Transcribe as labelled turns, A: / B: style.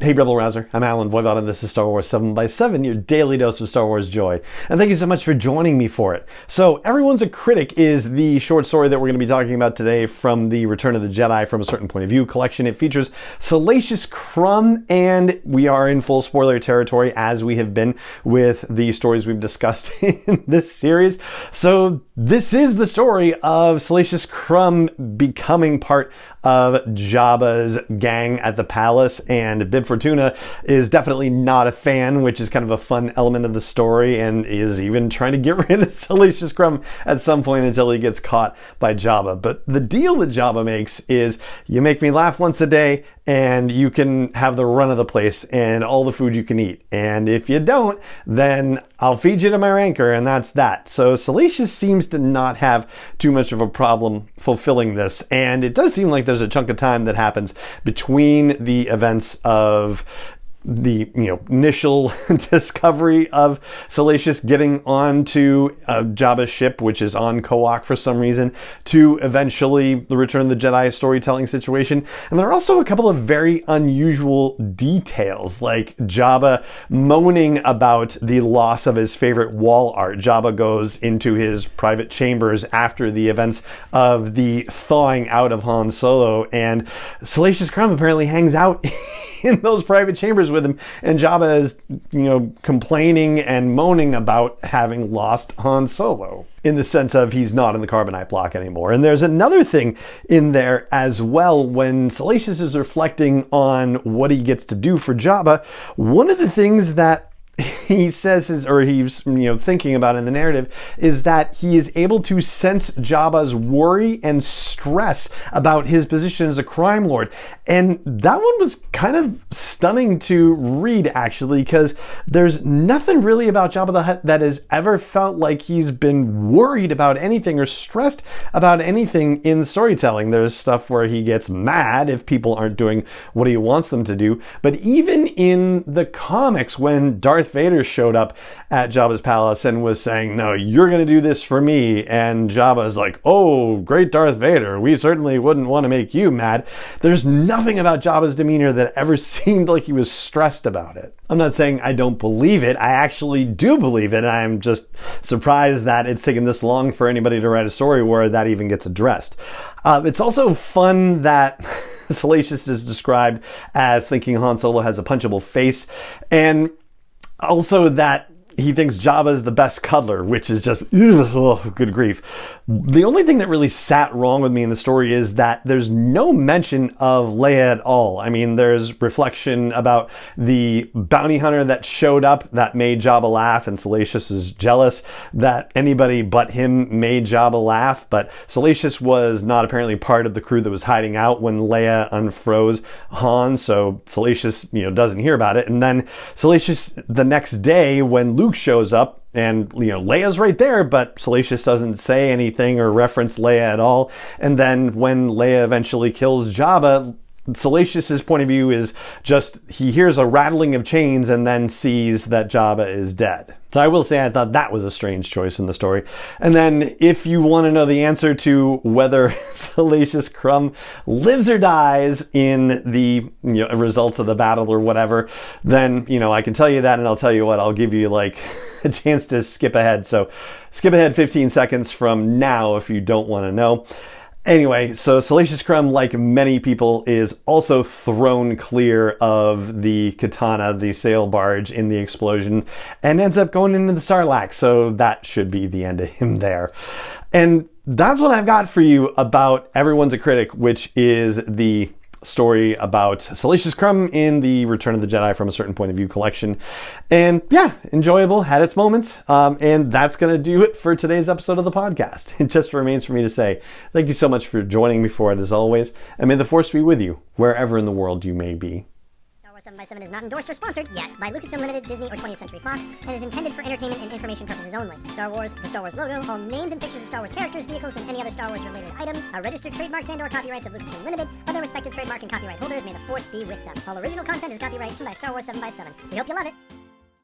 A: Hey Rebel Rouser, I'm Alan Voivod and this is Star Wars 7x7, your daily dose of Star Wars joy. And thank you so much for joining me for it. So, Everyone's a Critic is the short story that we're going to be talking about today from the Return of the Jedi from a Certain Point of View collection. It features Salacious Crumb, and we are in full spoiler territory as we have been with the stories we've discussed in this series. So, this is the story of Salacious Crumb becoming part of Jabba's gang at the palace, and Bib Fortuna is definitely not a fan, which is kind of a fun element of the story, and is even trying to get rid of Salacious Crumb at some point until he gets caught by Jabba. But the deal that Jabba makes is, you make me laugh once a day and you can have the run of the place and all the food you can eat, and if you don't, then I'll feed you to my rancor, and that's that. So Salacious seems to not have too much of a problem fulfilling this, and it does seem like there's a chunk of time that happens between the events of the initial discovery of Salacious getting onto Jabba's ship, which is on Koak for some reason, to eventually the Return of the Jedi storytelling situation. And there are also a couple of very unusual details, like Jabba moaning about the loss of his favorite wall art. Jabba goes into his private chambers after the events of the thawing out of Han Solo, and Salacious Crumb apparently hangs out in those private chambers with him, and Jabba is, complaining and moaning about having lost Han Solo, in the sense of he's not in the carbonite block anymore. And there's another thing in there as well. When Salacious is reflecting on what he gets to do for Jabba, one of the things that he says is, or he's thinking about in the narrative, is that he is able to sense Jabba's worry and stress about his position as a crime lord. And that one was kind of stunning to read, actually, because there's nothing really about Jabba the Hutt that has ever felt like he's been worried about anything or stressed about anything in storytelling. There's stuff where he gets mad if people aren't doing what he wants them to do, but even in the comics, when Darth Vader showed up at Jabba's palace and was saying, "No, you're going to do this for me," and Jabba's like, "Oh, great Darth Vader, we certainly wouldn't want to make you mad." There's nothing about Jabba's demeanor that ever seemed like he was stressed about it. I'm not saying I don't believe it. I actually do believe it. I'm just surprised that it's taken this long for anybody to write a story where that even gets addressed. It's also fun that Salacious is described as thinking Han Solo has a punchable face, and also that he thinks Jabba is the best cuddler, which is just, good grief. The only thing that really sat wrong with me in the story is that there's no mention of Leia at all. I mean, there's reflection about the bounty hunter that showed up that made Jabba laugh, and Salacious is jealous that anybody but him made Jabba laugh, but Salacious was not apparently part of the crew that was hiding out when Leia unfroze Han, so Salacious, doesn't hear about it. And then Salacious, the next day, when Luke shows up, and Leia's right there, but Salacious doesn't say anything or reference Leia at all. And then when Leia eventually kills Jabba, Salacious's point of view is just, he hears a rattling of chains and then sees that Jabba is dead. So I will say I thought that was a strange choice in the story. And then if you want to know the answer to whether Salacious Crumb lives or dies in the results of the battle or whatever, then I can tell you that, and I'll tell you what, I'll give you like a chance to skip ahead. So skip ahead 15 seconds from now if you don't want to know. Anyway, so Salacious Crumb, like many people, is also thrown clear of the katana, the sail barge, in the explosion, and ends up going into the Sarlacc, so that should be the end of him there. And that's what I've got for you about Everyone's a Critic, which is the story about Salacious Crumb in the Return of the Jedi from a Certain Point of View collection. And yeah, enjoyable, had its moments. And that's going to do it for today's episode of the podcast. It just remains for me to say thank you so much for joining me for it, as always, and may the Force be with you wherever in the world you may be.
B: 7x7 is not endorsed or sponsored yet by Lucasfilm Limited, Disney, or 20th Century Fox, and is intended for entertainment and information purposes only. Star Wars, the Star Wars logo, all names and pictures of Star Wars characters, vehicles, and any other Star Wars related items are registered trademarks and/or copyrights of Lucasfilm Limited, or their respective trademark and copyright holders. May the Force be with them. All original content is copyright by Star Wars 7x7. We hope you love it.